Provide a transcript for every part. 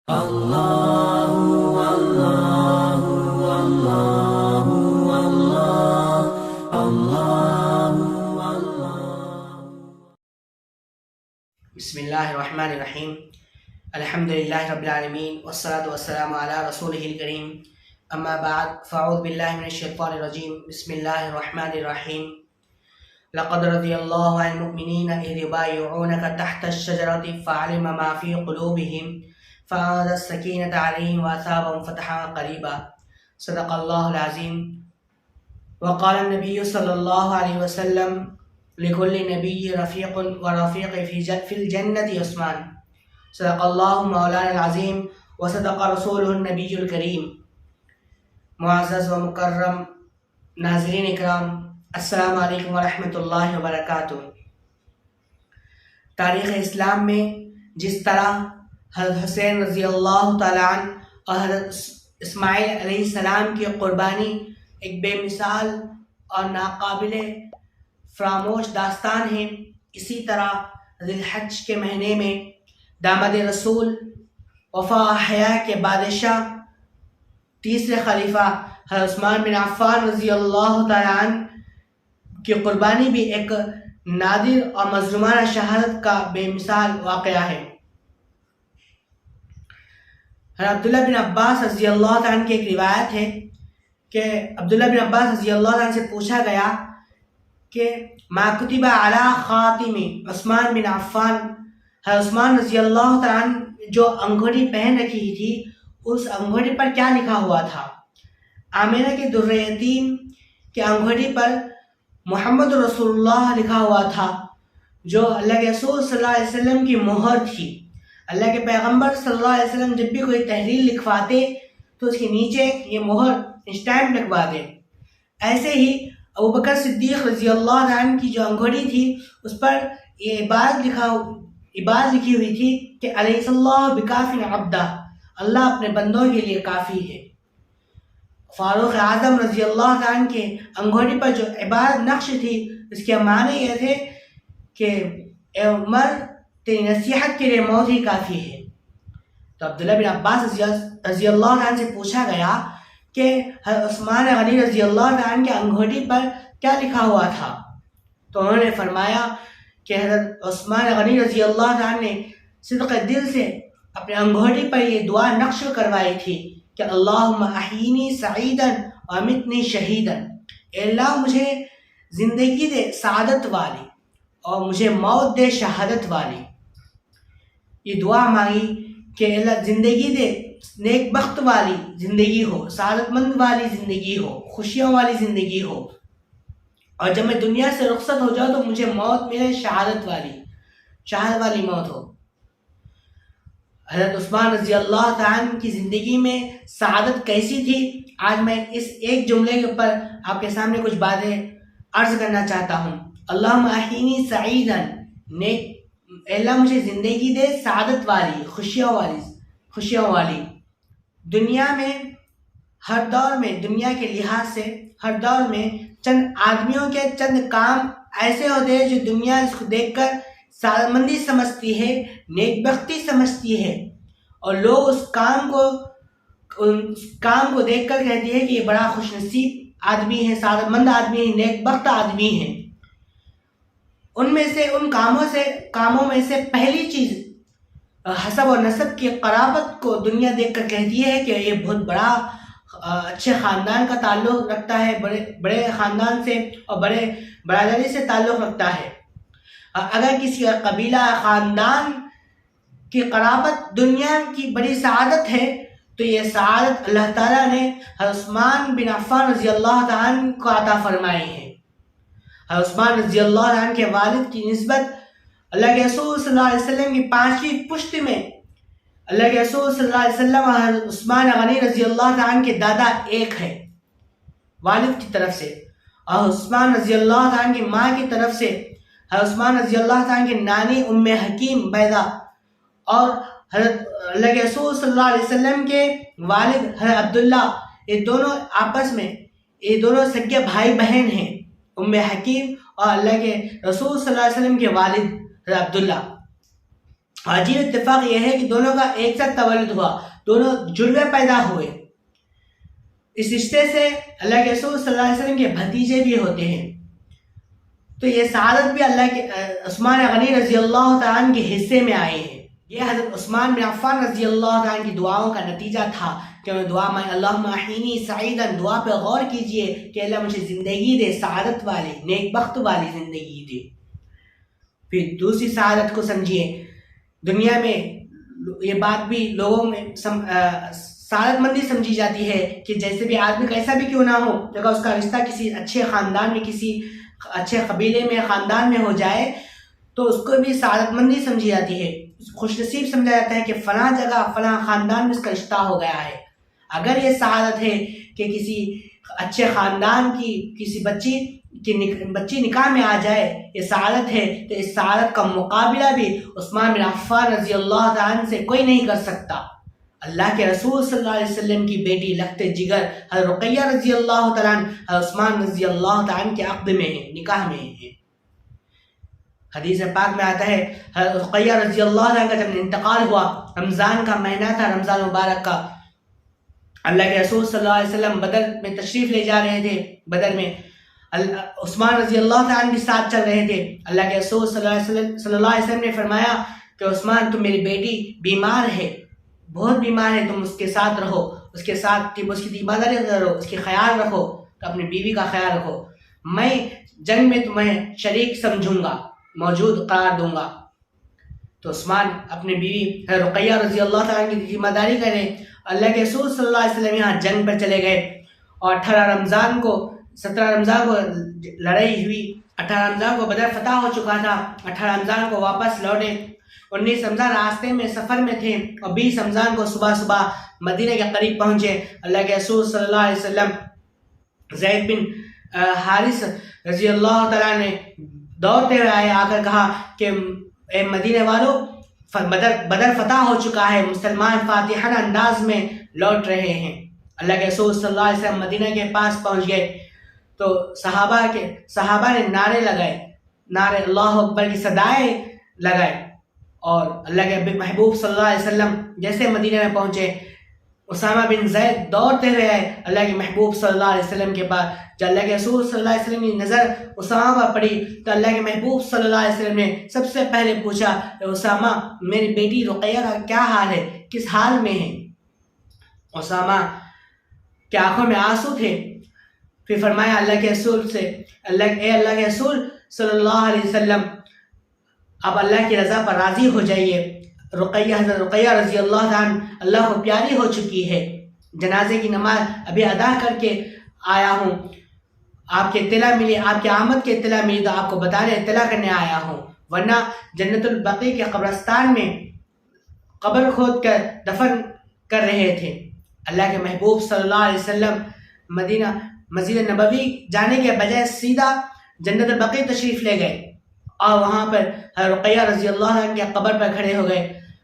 اللہ اللہ اللہ اللہ اللہ۔ بسم اللہ الرحمن الرحیم۔ الحمدللہ رب العالمین والصلاة والسلام علی رسولہ الکریم، اما بعد فاعوذ باللہ من الشیطان الرجیم، بسم اللہ الرحمن الرحیم۔ لقد رضی اللہ عن المؤمنین اذ یبایعونک تحت الشجرة فعلم ما فی قلوبہم فأنزل السکینة علیہم وأثابهم فتحا قریبا، صدق اللہ العظیم۔ وقال النبی صلی اللہ علیہ وسلم لكل نبی رفیق ورفیق فی الجنة عثمان، صدق اللہ مولانا العظیم وصدق رسولہ النبی الکریم۔ معزز و مکرم ناظرین اکرام، السلام علیکم ورحمۃ اللہ وبرکاتہ۔ تاریخ اسلام میں جس طرح حضرت حسین رضی اللہ تعالیٰ عنہ اور حضرت اسماعیل علیہ السلام کی قربانی ایک بے مثال اور ناقابل فراموش داستان ہے، اسی طرح ذی الحج کے مہینے میں داماد رسول وفا حیا کے بادشاہ تیسرے خلیفہ حضرت عثمان بن عفان رضی اللہ تعالیٰ عنہ کی قربانی بھی ایک نادر اور مظلومانہ شہادت کا بے مثال واقعہ ہے۔ حضرت عبداللہ بن عباس رضی اللہ تعالیٰ عنہ کی ایک روایت ہے کہ عبداللہ بن عباس رضی اللہ تعالیٰ عنہ سے پوچھا گیا کہ ما کتب علی خاتم عثمان بن عفان، حضرت عثمان رضی اللہ تعالیٰ عنہ جو انگوٹھی پہن رکھی تھی اس انگوٹھی پر کیا لکھا ہوا تھا؟ آمینہ کے در یتیم کے انگوٹھی پر محمد رسول اللہ لکھا ہوا تھا، جو اللہ کے رسول صلی اللہ علیہ وسلم کی مہر تھی۔ اللہ کے پیغمبر صلی اللہ علیہ وسلم جب بھی کوئی تحریر لکھواتے تو اس کے نیچے یہ مہر اسٹیمپ لگوا دے۔ ایسے ہی ابوبکر صدیق رضی اللہ عنہ کی جو انگوٹھی تھی اس پر یہ عبارت لکھی ہوئی تھی کہ علیہ اللہ بکاف عبدہ، اللہ اپنے بندوں کے لیے کافی ہے۔ فاروق اعظم رضی اللہ عنہ کے انگوٹھی پر جو عبارت نقش تھی اس کے معنی یہ تھے کہ اے عمر تیری نصیحت کے لیے موت ہی کافی ہے۔ تو عبداللہ بن عباس رضی اللہ عنہ سے پوچھا گیا کہ حضرت عثمان غنی رضی اللہ عنہ کے انگوٹھی پر کیا لکھا ہوا تھا؟ تو انہوں نے فرمایا کہ حضرت عثمان غنی رضی اللہ عنہ نے صدق دل سے اپنے انگوٹھی پر یہ دعا نقش کروائی تھی کہ اللہم احیینی سعیدا وامتنی شہیدا، اے اللہ مجھے زندگی دے سعادت والی اور مجھے موت دے شہادت والی۔ یہ دعا مانگی کہ اللہ زندگی دے نیک بخت والی زندگی ہو، سعادت مند والی زندگی ہو، خوشیوں والی زندگی ہو، اور جب میں دنیا سے رخصت ہو جاؤں تو مجھے موت ملے شہادت والی موت ہو۔ حضرت عثمان رضی اللہ تعالیٰ عنہ کی زندگی میں سعادت کیسی تھی، آج میں اس ایک جملے کے اوپر آپ کے سامنے کچھ باتیں عرض کرنا چاہتا ہوں۔ اللہم احیینی سعیدا، اے اللہ مجھے زندگی دے سعادت والی، خوشیوں والی۔ دنیا میں ہر دور میں، دنیا کے لحاظ سے ہر دور میں چند آدمیوں کے چند کام ایسے ہوتے ہیں جو دنیا اس کو دیکھ کر سعادت مندی سمجھتی ہے، نیک بختی سمجھتی ہے، اور لوگ اس کام کو دیکھ کر کہتی ہے کہ یہ بڑا خوش نصیب آدمی ہے، سعادت مند آدمی ہے، نیک بخت آدمی ہے۔ ان کاموں میں سے پہلی چیز حسب و نسب کی قرابت کو دنیا دیکھ کر کہتی ہے کہ یہ بہت بڑا اچھے خاندان کا تعلق رکھتا ہے، بڑے خاندان سے اور بڑے برادری سے تعلق رکھتا ہے۔ اگر کسی قبیلہ خاندان کی قرابت دنیا کی بڑی سعادت ہے تو یہ سعادت اللہ تعالیٰ نے حضرت عثمان بن عفان رضی اللہ تعالیٰ عنہ کو عطا فرمائی ہے۔ حضرت عثمان رضی اللہ عنہ کے والد کی نسبت اللہ کے رسول صلی اللہ علیہ وسلم کی پانچویں پشت میں اللہ کے رسول صلی اللہ علیہ وسلم اور حضرت عثمان غنی رضی اللہ تعالیٰ عنہ کے دادا ایک ہے والد کی طرف سے، اور عثمان رضی اللہ تعالیٰ عنہ کی ماں کی طرف سے حضرت عثمان رضی اللہ تعالیٰ عنہ کی نانی ام حکیم بیضہ اور حضرت اللہ کے رسول صلی اللہ علیہ وسلم کے والد حضرت عبداللہ، یہ دونوں آپس میں یہ دونوں سگے بھائی بہن ہیں، ام حکیم اور اللہ کے رسول صلی اللہ علیہ وسلم کے والد حضرت عبداللہ۔ عجیب اتفاق یہ ہے کہ دونوں کا ایک ساتھ تولد ہوا، دونوں جڑوے پیدا ہوئے۔ اس رشتے سے اللہ کے رسول صلی اللہ علیہ وسلم کے بھتیجے بھی ہوتے ہیں۔ تو یہ سعادت بھی اللہ کے عثمان غنی رضی اللہ تعالیٰ عنہ کے حصے میں آئے ہیں۔ یہ حضرت عثمان بن عفان رضی اللہ تعالیٰ عنہ کی دعاؤں کا نتیجہ تھا کہ انہوں نے دعا مانگی، اللہم احینی سعیدا، دعا پہ غور کیجئے کہ اللہ مجھے زندگی دے سعادت والی، نیک بخت والی زندگی دے۔ پھر دوسری سعادت کو سمجھیے، دنیا میں یہ بات بھی لوگوں میں سعادت مندی سمجھی جاتی ہے کہ جیسے بھی آدمی کیسا بھی کیوں نہ ہو، اگر اس کا رشتہ کسی اچھے خاندان میں، کسی اچھے قبیلے میں، خاندان میں ہو جائے تو اس کو بھی سعادت مندی سمجھی جاتی ہے، خوش نصیب سمجھا جاتا ہے کہ فلاں جگہ فلاں خاندان میں اس کا رشتہ ہو گیا ہے۔ اگر یہ سعادت ہے کہ کسی اچھے خاندان کی کسی بچی نکاح میں آ جائے، یہ سعادت ہے، تو اس سعادت کا مقابلہ بھی عثمان بن عفان رضی اللہ تعالیٰ عنہ سے کوئی نہیں کر سکتا۔ اللہ کے رسول صلی اللہ علیہ وسلم کی بیٹی لخت جگر حضرت رقیہ رضی اللہ تعالیٰ عنہ حضرت عثمان رضی اللہ تعالیٰ عنہ کے عقد میں ہے، نکاح میں ہے۔ حدیث پاک میں آتا ہے حضرت رقیہ رضی اللہ عنہ کا جب انتقال ہوا، رمضان کا مہینہ تھا، رمضان مبارک کا، اللہ کے رسول صلی اللہ علیہ وسلم بدر میں تشریف لے جا رہے تھے، بدر میں عثمان رضی اللہ تعالیٰ عنہ بھی ساتھ چل رہے تھے۔ اللہ کے رسول صلی اللہ علیہ وسلم نے فرمایا کہ عثمان تم میری بیٹی بیمار ہے، بہت بیمار ہے، تم اس کے ساتھ رہو، اس کے ساتھ اس کی تیمارداری کرو، اس کی خیال رکھو، اپنی بیوی کا خیال رکھو، میں جنگ میں تمہیں شریک سمجھوں گا، موجود قرار دوں گا۔ تو عثمان اپنی بیوی رقیہ رضی اللہ تعالیٰ کی ذمہ داری کرے۔ اللہ کے رسول صلی اللہ علیہ وسلم یہاں جنگ پر چلے گئے اور 17 رمضان کو لڑائی ہوئی، 18 رمضان کو بدر فتح ہو چکا تھا، 18 رمضان کو واپس لوٹے، 19 رمضان راستے میں سفر میں تھے اور 20 رمضان کو صبح مدینہ کے قریب پہنچے۔ اللہ کے رسول صلی اللہ علیہ وسلم زید بن حارث رضی اللہ تعالیٰ نے دوڑتے ہوئے آئے، آ کر کہا کہ اے مدینہ والو، بدر فتح ہو چکا ہے، مسلمان فاتحانہ انداز میں لوٹ رہے ہیں۔ اللہ کے رسول صلی اللہ علیہ وسلم مدینہ کے پاس پہنچ گئے تو صحابہ نے نعرے اللہ اکبر کی صدائیں لگائے، اور اللہ کے محبوب صلی اللہ علیہ وسلم جیسے مدینہ میں پہنچے، اسامہ بن زید دوڑتے ہوئے آئے اللہ کے محبوب صلی اللہ علیہ وسلم کے پاس۔ جب اللہ کے رسول صلی اللہ علیہ وسلم کی نظر اسامہ پر پڑی تو اللہ کے محبوب صلی اللہ علیہ وسلم نے سب سے پہلے پوچھا، اسامہ میری بیٹی رقیہ کا کیا حال ہے، کس حال میں ہے؟ اسامہ کی آنکھوں میں آنسو تھے۔ پھر فرمایا اللہ کے رسول سے، اے اللہ کے رسول صلی اللہ علیہ وسلم، اب اللہ کی رضا پر راضی ہو جائیے، حضرت رقیہ رضی اللہ عنہ اللہ کو پیاری ہو چکی ہے، جنازے کی نماز ابھی ادا کر کے آیا ہوں، آپ کی اطلاع ملی، آپ کی آمد کی اطلاع ملی تو آپ کو اطلاع کرنے آیا ہوں، ورنہ جنت البقیع کے قبرستان میں قبر کھود کر دفن کر رہے تھے۔ اللہ کے محبوب صلی اللہ علیہ وسلم مسجد نبوی جانے کے بجائے سیدھا جنت البقیع تشریف لے گئے اور وہاں پر حضرت رقیہ رضی اللہ عنہ کے قبر پر کھڑے ہو گئے۔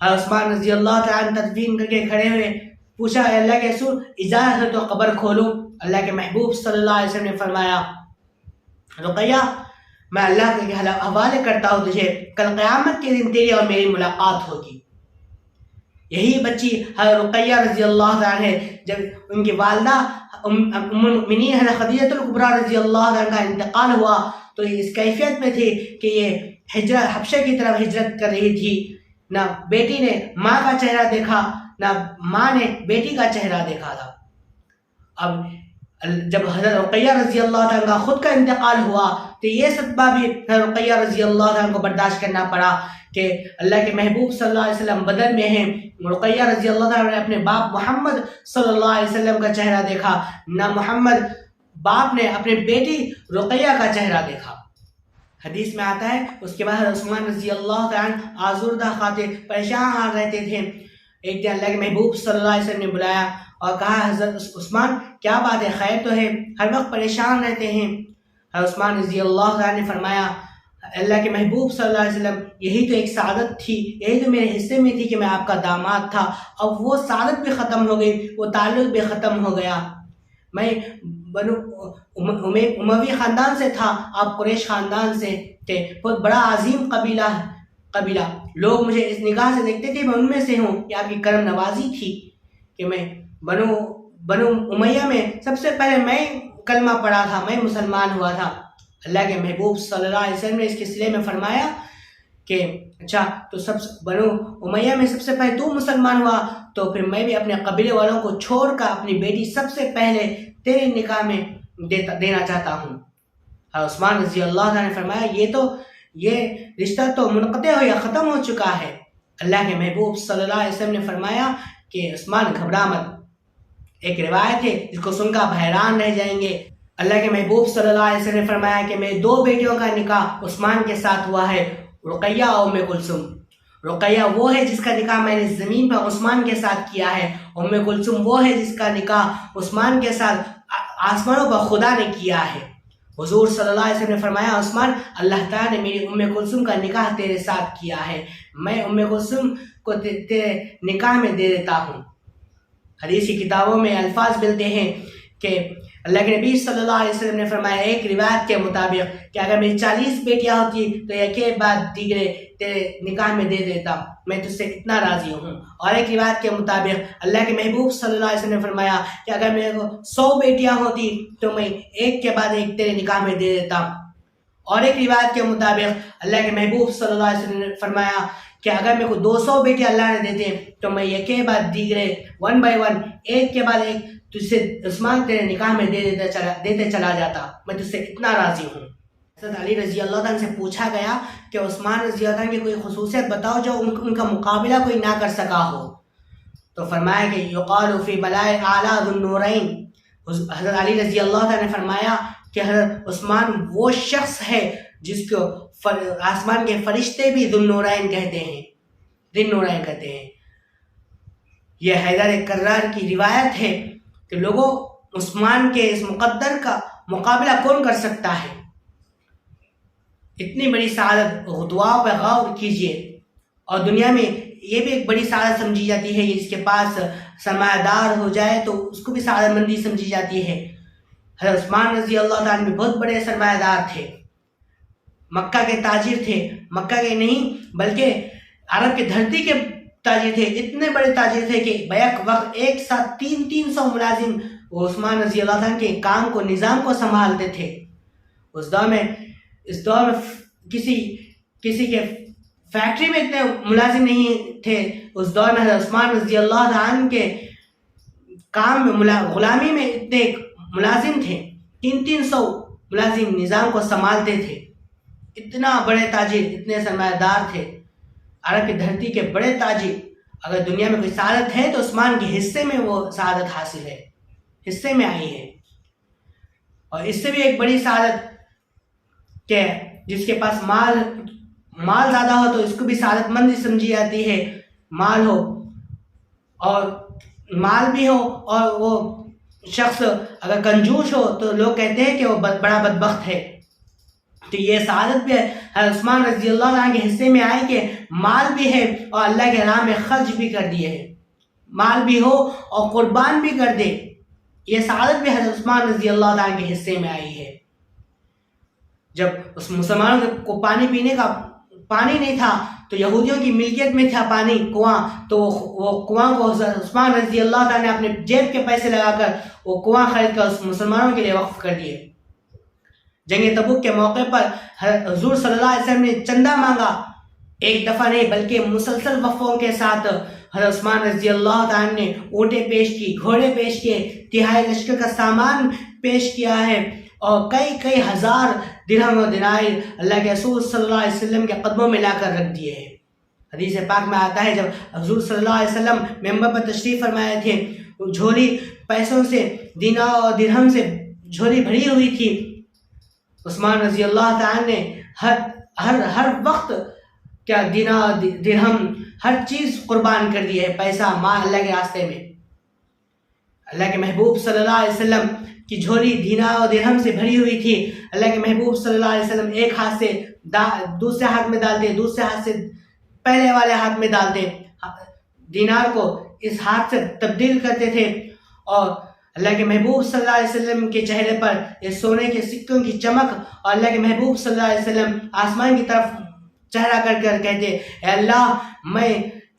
حضرت عثمان رضی اللہ تعالیٰ عنہ تدفین کر کے کھڑے ہوئے، پوچھا اے اللہ کے رسول اجازت ہے تو قبر کھولوں؟ اللہ کے محبوب صلی اللہ علیہ وسلم نے فرمایا، رقیہ میں اللہ کے حوالے کرتا ہوں تجھے، کل قیامت کے دن تیری اور میری ملاقات ہوگی۔ یہی بچی حضرت رقیہ رضی اللہ عنہ ہے، جب ان کی والدہ ام المؤمنین حضرت خدیجہ الکبریٰ رضی اللہ عنہ کا انتقال ہوا تو اس کیفیت میں تھی کہ یہ حبشہ کی طرف ہجرت کر رہی تھی، نہ بیٹی نے ماں کا چہرہ دیکھا نہ ماں نے بیٹی کا چہرہ دیکھا تھا۔ اب جب حضرت رقیہ رضی اللہ عنہ کا خود کا انتقال ہوا تو یہ صدمہ بھی حضرت رقیہ رضی اللہ عنہ کو برداشت کرنا پڑا کہ اللہ کے محبوب صلی اللہ علیہ وسلم بدر میں ہیں، رقیہ رضی اللہ عنہ نے اپنے باپ محمد صلی اللہ علیہ وسلم کا چہرہ دیکھا، نہ محمد باپ نے اپنے بیٹی رقیہ کا چہرہ دیکھا۔ حدیث میں آتا ہے اس کے بعد حضرت عثمان رضی اللہ عنہ آزردہ خاطر پریشان حال رہتے تھے۔ ایک دن اللہ کے محبوب صلی اللہ علیہ وسلم نے بلایا اور کہا حضرت عثمان کیا بات ہے، خیر تو ہے، ہر وقت پریشان رہتے ہیں؟ حضرت عثمان رضی اللہ عنہ نے فرمایا، اللہ کے محبوب صلی اللہ علیہ وسلم یہی تو ایک سعادت تھی، یہی تو میرے حصے میں تھی کہ میں آپ کا داماد تھا، اب وہ سعادت بھی ختم ہو گئی، وہ تعلق بھی ختم ہو گیا۔ میں بنو اموی خاندان سے تھا، آپ قریش خاندان سے تھے، بہت بڑا عظیم قبیلہ قبیلہ، لوگ مجھے اس نگاہ سے دیکھتے تھے میں ان میں سے ہوں. یہ آپ کی کرم نوازی تھی کہ میں بنو امیہ میں سب سے پہلے میں کلمہ پڑھا تھا، میں مسلمان ہوا تھا. اللہ کے محبوب صلی اللہ علیہ وسلم نے اس کے صلے میں فرمایا کہ اچھا تو بنو امیہ میں سب سے پہلے تو مسلمان ہوا تو پھر میں بھی اپنے قبیلے والوں کو چھوڑ کر اپنی بیٹی سب سے پہلے تیرے نکاح میں دینا چاہتا ہوں. عثمان رضی اللہ عنہ نے فرمایا یہ رشتہ تو منقطع ہو یا ختم ہو چکا ہے. اللہ کے محبوب صلی اللہ علیہ وسلم نے فرمایا کہ عثمان گھبرا مت. ایک روایت ہے جس کو سن کر آپ حیران رہ جائیں گے. اللہ کے محبوب صلی اللہ علیہ وسلم نے فرمایا کہ میری 2 بیٹیوں کا نکاح عثمان کے ساتھ ہوا ہے، رقیہ اور ام کلثوم. رقیہ وہ ہے جس کا نکاح میں نے زمین پر عثمان کے ساتھ کیا ہے، ام کلثوم وہ ہے جس کا نکاح عثمان کے ساتھ آسمانوں پر خدا نے کیا ہے. حضور صلی اللہ علیہ وسلم نے فرمایا عثمان اللہ تعالیٰ نے میری ام کلثوم کا نکاح تیرے ساتھ کیا ہے، میں ام کلثوم کو تیرے نکاح میں دے دیتا ہوں. حدیث کی کتابوں میں الفاظ ملتے ہیں کہ اللہ کے نبی صلی اللہ علیہ وسلم نے فرمایا ایک روایت کے مطابق کہ اگر میری 40 بیٹیاں ہوتی تو ایک کے بعد دیگرے تیرے نکاح میں دے دیتا، میں تجھ سے اتنا راضی ہوں. اور ایک روایت کے مطابق اللہ کے محبوب صلی اللہ علیہ وسلم نے فرمایا کہ اگر میرے کو 100 بیٹیاں ہوتی تو میں ایک کے بعد ایک تیرے نکاح میں دے دیتا. اور ایک روایت کے مطابق اللہ کے محبوب صلی اللہ علیہ وسلم نے فرمایا کہ اگر میرے کو 200 بیٹیاں اللہ نے دیتے تو میں ایک کے بعد دیگرے 1 by 1 ایک کے بعد ایک تجھ سے عثمان تیرے نکاح میں دیتے چلا جاتا، میں تجھ سے اتنا راضی ہوں. حضرت علی رضی اللہ عنہ سے پوچھا گیا کہ عثمان رضی اللہ عنہ کی کوئی خصوصیت بتاؤ جو ان کا مقابلہ کوئی نہ کر سکا ہو. تو فرمایا کہ یقال فی بلائے اعلیٰ ذو النورین. حضرت علی رضی اللہ عنہ نے فرمایا کہ حضرت عثمان وہ شخص ہے جس کو آسمان کے فرشتے بھی ذو النورین کہتے ہیں، ذو النورین کہتے ہیں. یہ حیدر کرار کی روایت ہے کہ لوگوں عثمان کے اس مقدر کا مقابلہ کون کر سکتا ہے. اتنی بڑی سعادت، دعاؤں پہ غور کیجئے. اور دنیا میں یہ بھی ایک بڑی سعادت سمجھی جاتی ہے، جس کے پاس سرمایہ دار ہو جائے تو اس کو بھی سعادت مندی سمجھی جاتی ہے. حضرت عثمان رضی اللہ عنہ بھی بہت بڑے سرمایہ دار تھے، مکہ کے تاجر تھے، مکہ کے نہیں بلکہ عرب کی دھرتی کے تاجر تھے. اتنے بڑے تاجر تھے کہ بیک وقت ایک ساتھ 300 ملازم وہ عثمان رضی اللہ عنہ کے کام کو، نظام کو سنبھالتے تھے. اس دور میں کسی کے فیکٹری میں اتنے ملازم نہیں تھے. اس دور میں حضرت عثمان رضی اللہ عنہ کے کام میں غلامی میں اتنے ملازم تھے، 300 ملازم نظام کو سنبھالتے تھے. اتنا بڑے تاجر، اتنے سرمایہ دار تھے، عرب کی دھرتی کے بڑے تاجر. اگر دنیا میں کوئی سعادت ہے تو عثمان کے حصے میں وہ سعادت حاصل ہے، حصے میں آئی ہے. اور اس سے بھی ایک بڑی سعادت کہ جس کے پاس مال زیادہ ہو تو اس کو بھی سعادت مند سمجھی جاتی ہے. مال ہو اور مال بھی ہو اور وہ شخص اگر کنجوس ہو تو لوگ کہتے ہیں کہ وہ بڑا بدبخت ہے. تو یہ سعادت بھی عثمان رضی اللہ عنہ کے حصے میں آئی کہ مال بھی ہے اور اللہ کے راہ میں خرچ بھی کر دیے ہے، مال بھی ہو اور قربان بھی کر دے. یہ سعادت بھی حضرت عثمان رضی اللہ عنہ کے حصے میں آئی ہے. جب اس مسلمانوں کو پانی پینے کا پانی نہیں تھا تو یہودیوں کی ملکیت میں تھا پانی، کنواں، تو وہ کنواں کو حضرت عثمان رضی اللہ عنہ نے اپنے جیب کے پیسے لگا کر وہ کنواں خرید کر اس مسلمانوں کے لیے وقف کر دیے. جنگ تبوک کے موقع پر حضور صلی اللہ علیہ وسلم نے چندہ مانگا، ایک دفعہ نہیں بلکہ مسلسل وقفوں کے ساتھ حضرت عثمان رضی اللہ عنہ نے اونٹیں پیش کی، گھوڑے پیش کیے، تہائی لشکر کا سامان پیش کیا ہے اور کئی ہزار درہم و دینار اللہ کے رسول صلی اللہ علیہ وسلم کے قدموں میں لا کر رکھ دیے ہیں. حدیث پاک میں آتا ہے جب حضور صلی اللہ علیہ وسلم ممبر پر تشریف فرمائے تھے، جھولی پیسوں سے، دینار اور درہم سے جھولی بھری ہوئی تھی. عثمان رضی اللہ تعالیٰ نے ہر وقت کیا دینار درہم ہر چیز قربان کر دی ہے، پیسہ مال اللہ کے راستے میں. اللہ کے محبوب صلی اللہ علیہ وسلم کی جھولی دینار اور درہم سے بھری ہوئی تھی. اللہ کے محبوب صلی اللہ علیہ وسلم ایک ہاتھ سے دوسرے ہاتھ میں ڈالتے، دوسرے ہاتھ سے پہلے والے ہاتھ میں ڈالتے، دینار کو اس ہاتھ سے تبدیل کرتے تھے. اور اللہ کے محبوب صلی اللہ علیہ وسلم کے چہرے پر یہ سونے کے سکوں کی چمک، اور اللہ کے محبوب صلی اللہ علیہ وسلم آسمان کی طرف چہرہ کر کر کہتے اے اللہ میں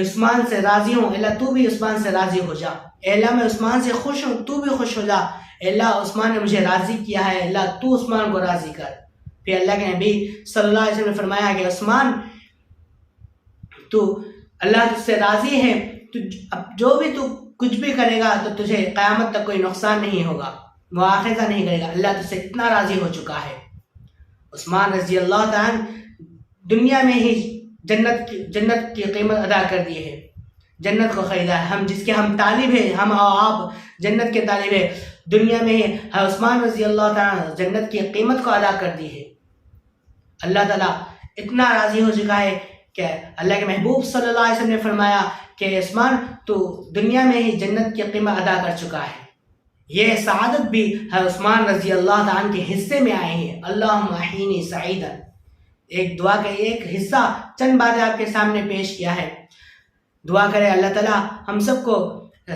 عثمان سے راضی ہوں، اللہ تو بھی عثمان سے راضی ہو جا، اے اللہ میں عثمان سے خوش ہوں، تو بھی خوش ہو جا، اے اللہ عثمان نے مجھے راضی کیا ہے، اللہ تو عثمان کو راضی کر۔ پھر اللہ کے نبی صلی اللہ علیہ وسلم نے فرمایا کہ عثمان تو اللہ تجھ سے راضی ہے، اب جو بھی تو کچھ بھی کرے گا تو تجھے قیامت تک کوئی نقصان نہیں ہوگا، مواخذہ نہیں کرے گا، اللہ تجھ سے اتنا راضی ہو چکا ہے۔ عثمان رضی اللہ تعالیٰ دنیا میں ہی جنت کی قیمت ادا کر دی ہے، جنت کو خریدا ہے، ہم جس کے ہم طالب ہیں، ہم اور آپ جنت کے طالب ہیں، دنیا میں ہی عثمان رضی اللہ تعالیٰ جنت کی قیمت کو ادا کر دی ہے۔ اللہ تعالیٰ اتنا راضی ہو چکا ہے کہ اللہ کے محبوب صلی اللہ علیہ وسلم نے فرمایا کہ عثمان تو دنیا میں ہی جنت کی قیمت ادا کر چکا ہے۔ یہ سعادت بھی عثمان رضی اللہ تعالیٰ کے حصے میں آئے ہیں۔ اللہم احینی سعیدا، ایک دعا کا ایک حصہ چند باتیں آپ کے سامنے پیش کیا ہے۔ دعا کرے اللہ تعالیٰ ہم سب کو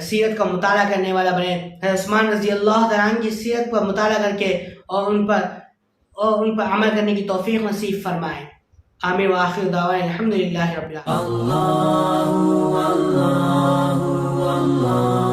سیرت کا مطالعہ کرنے والا بنے، عثمان رضی اللہ تعالیٰ کی سیرت پر مطالعہ کر کے اور ان پر عمل کرنے کی توفیق نصیب فرمائے۔ آمین وآخر دعوانا الحمدللہ رب العالمین۔ اللہ اللہ اللہ